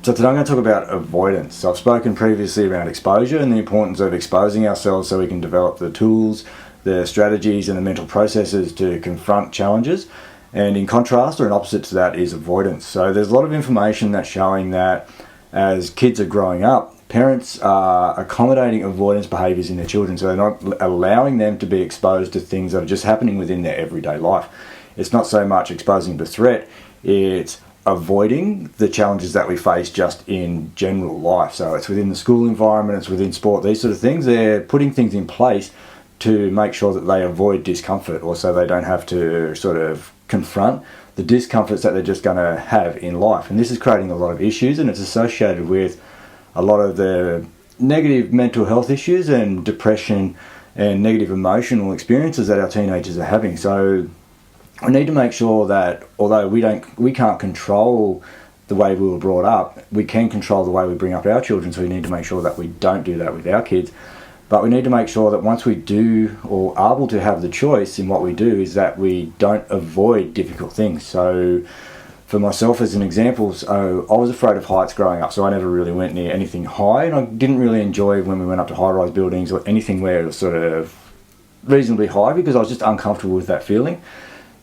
So today I'm going to talk about avoidance. So I've spoken previously around exposure and the importance of exposing ourselves so we can develop the tools, the strategies and the mental processes to confront challenges. And in contrast, or an opposite to that, is avoidance. So there's a lot of information that's showing that as kids are growing up, parents are accommodating avoidance behaviours in their children. So they're not allowing them to be exposed to things that are just happening within their everyday life. It's not so much exposing to threat, it's avoiding the challenges that we face just in general life. So it's within the school environment, it's within sport, these sort of things. They're putting things in place to make sure that they avoid discomfort, or so they don't have to sort of confront the discomforts that they're just going to have in life. And this is creating a lot of issues, and it's associated with a lot of the negative mental health issues and depression and negative emotional experiences that our teenagers are having. So we need to make sure that although we can't control the way we were brought up, we can control the way we bring up our children. So we need to make sure that we don't do that with our kids. But we need to make sure that once we do or are able to have the choice in what we do, is that we don't avoid difficult things. So for myself as an example, so I was afraid of heights growing up, so I never really went near anything high, and I didn't really enjoy when we went up to high-rise buildings or anything where it was sort of reasonably high, because I was just uncomfortable with that feeling.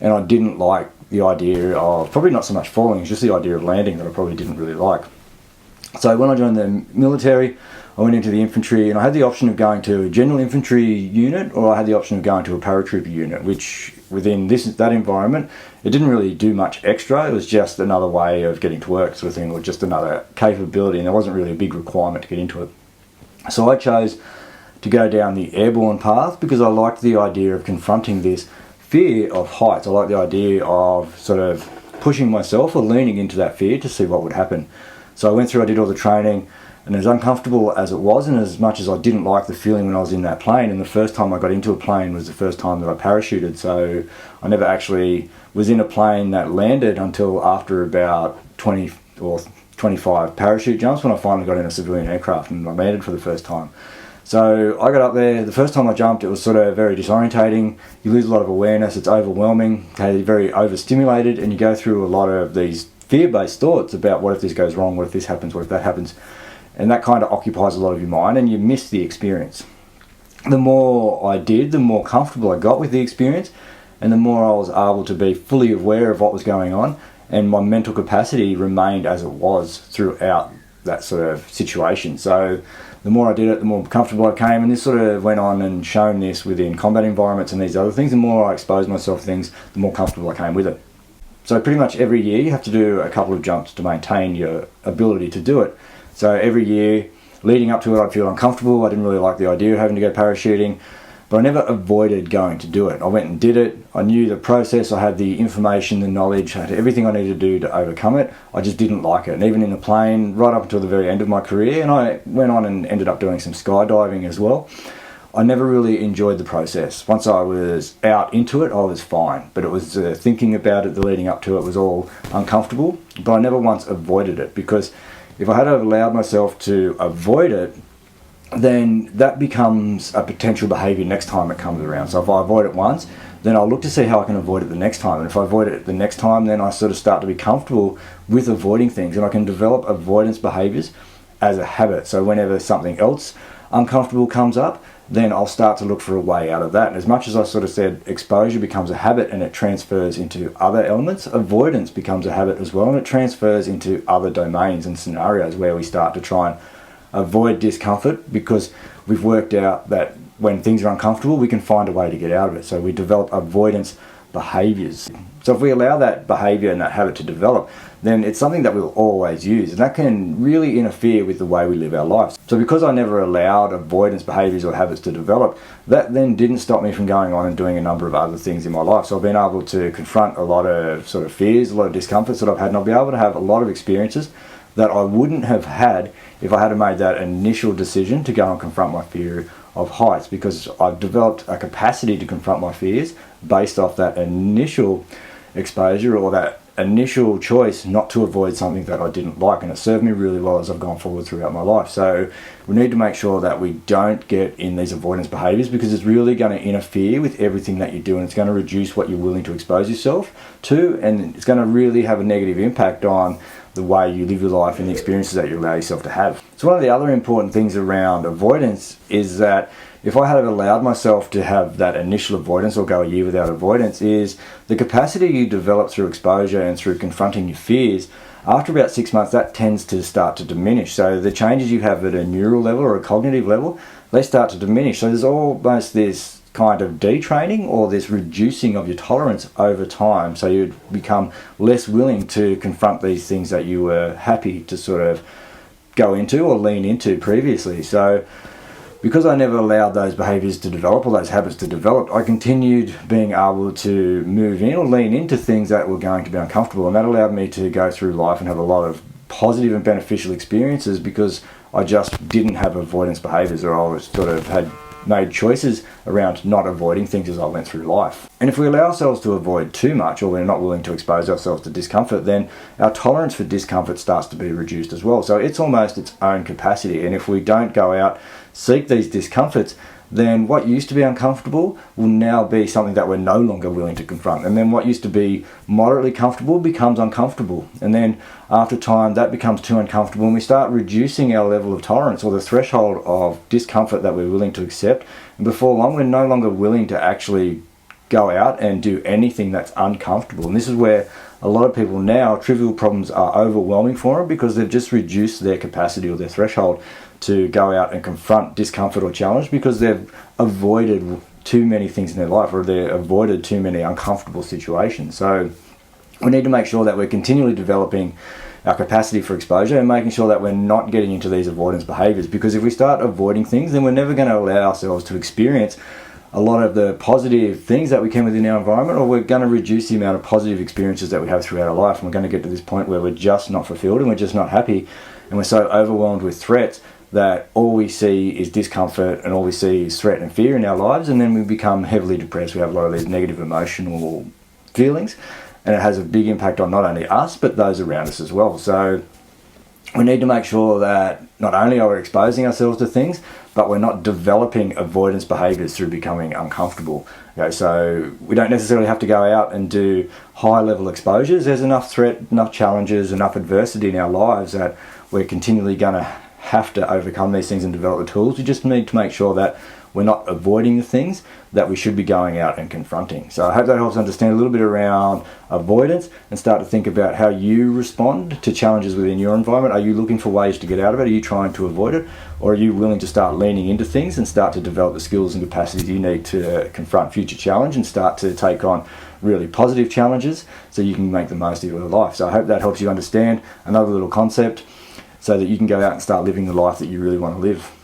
And I didn't like the idea of, probably not so much falling, it's just the idea of landing that I probably didn't really like. So when I joined the military, I went into the infantry, and I had the option of going to a general infantry unit, or I had the option of going to a paratrooper unit, which within that environment, it didn't really do much extra. It was just another way of getting to work sort of thing, or just another capability, and there wasn't really a big requirement to get into it. So I chose to go down the airborne path because I liked the idea of confronting this fear of heights. I like the idea of sort of pushing myself or leaning into that fear to see what would happen. So I went through, I did all the training, and as uncomfortable as it was, and as much as I didn't like the feeling when I was in that plane, and the first time I got into a plane was the first time that I parachuted, so I never actually was in a plane that landed until after about 20 or 25 parachute jumps, when I finally got in a civilian aircraft and I landed for the first time. So I got up there, the first time I jumped, it was sort of very disorientating. You lose a lot of awareness, it's overwhelming, very overstimulated, and you go through a lot of these fear-based thoughts about what if this goes wrong, what if this happens, what if that happens. And that kind of occupies a lot of your mind, and you miss the experience. The more I did, the more comfortable I got with the experience, and the more I was able to be fully aware of what was going on, and my mental capacity remained as it was throughout that sort of situation. So the more I did it, the more comfortable I came, and this sort of went on and shown this within combat environments and these other things. The more I exposed myself to things, the more comfortable I came with it. So pretty much every year you have to do a couple of jumps to maintain your ability to do it. So every year leading up to it, I'd feel uncomfortable. I didn't really like the idea of having to go parachuting, but I never avoided going to do it. I went and did it. I knew the process. I had the information, the knowledge, I had everything I needed to do to overcome it. I just didn't like it. And even in the plane, right up until the very end of my career, and I went on and ended up doing some skydiving as well, I never really enjoyed the process. Once I was out into it, I was fine. But it was thinking about it, the leading up to it was all uncomfortable. But I never once avoided it, because if I had allowed myself to avoid it, then that becomes a potential behaviour next time it comes around. So if I avoid it once, then I'll look to see how I can avoid it the next time. And if I avoid it the next time, then I sort of start to be comfortable with avoiding things, and I can develop avoidance behaviours as a habit. So whenever something else uncomfortable comes up, then I'll start to look for a way out of that. And as much as I sort of said exposure becomes a habit and it transfers into other elements, avoidance becomes a habit as well, and it transfers into other domains and scenarios where we start to try and avoid discomfort, because we've worked out that when things are uncomfortable, we can find a way to get out of it. So we develop avoidance behaviours. So if we allow that behaviour and that habit to develop, then it's something that we'll always use, and that can really interfere with the way we live our lives. So because I never allowed avoidance behaviours or habits to develop, that then didn't stop me from going on and doing a number of other things in my life. So I've been able to confront a lot of sort of fears, a lot of discomforts that I've had, and I'll be able to have a lot of experiences that I wouldn't have had if I had made that initial decision to go and confront my fear of heights, because I've developed a capacity to confront my fears based off that initial exposure, or that initial choice not to avoid something that I didn't like, and it served me really well as I've gone forward throughout my life. So we need to make sure that we don't get in these avoidance behaviours, because it's really going to interfere with everything that you do, and it's going to reduce what you're willing to expose yourself to, and it's going to really have a negative impact on the way you live your life and the experiences that you allow yourself to have. So one of the other important things around avoidance is that if I had allowed myself to have that initial avoidance or go a year without avoidance, is the capacity you develop through exposure and through confronting your fears, after about 6 months, that tends to start to diminish. So the changes you have at a neural level or a cognitive level, they start to diminish. So there's almost this kind of detraining or this reducing of your tolerance over time. So you become less willing to confront these things that you were happy to sort of go into or lean into previously. So because I never allowed those behaviours to develop or those habits to develop, I continued being able to move in or lean into things that were going to be uncomfortable, and that allowed me to go through life and have a lot of positive and beneficial experiences because I just didn't have avoidance behaviours, or I was sort of had made choices around not avoiding things as I went through life. And if we allow ourselves to avoid too much, or we're not willing to expose ourselves to discomfort, then our tolerance for discomfort starts to be reduced as well. So it's almost its own capacity, and if we don't go out, seek these discomforts, then what used to be uncomfortable will now be something that we're no longer willing to confront. And then what used to be moderately comfortable becomes uncomfortable. And then after time, that becomes too uncomfortable, and we start reducing our level of tolerance or the threshold of discomfort that we're willing to accept. And before long, we're no longer willing to actually go out and do anything that's uncomfortable. And this is where a lot of people now, trivial problems are overwhelming for them because they've just reduced their capacity or their threshold to go out and confront discomfort or challenge because they've avoided too many things in their life, or they've avoided too many uncomfortable situations. So we need to make sure that we're continually developing our capacity for exposure and making sure that we're not getting into these avoidance behaviours, because if we start avoiding things, then we're never going to allow ourselves to experience a lot of the positive things that we can within our environment, or we're going to reduce the amount of positive experiences that we have throughout our life, and we're going to get to this point where we're just not fulfilled and we're just not happy, and we're so overwhelmed with threats that all we see is discomfort and all we see is threat and fear in our lives, and then we become heavily depressed. We have a lot of these negative emotional feelings, and it has a big impact on not only us but those around us as well. So we need to make sure that not only are we exposing ourselves to things, but we're not developing avoidance behaviours through becoming uncomfortable. Okay, so we don't necessarily have to go out and do high level exposures. There's enough threat, enough challenges, enough adversity in our lives that we're continually going to have to overcome these things and develop the tools. We just need to make sure that we're not avoiding the things that we should be going out and confronting. So I hope that helps understand a little bit around avoidance and start to think about how you respond to challenges within your environment. Are you looking for ways to get out of it? Are you trying to avoid it? Or are you willing to start leaning into things and start to develop the skills and capacities you need to confront future challenge and start to take on really positive challenges so you can make the most of your life? So I hope that helps you understand another little concept so that you can go out and start living the life that you really want to live.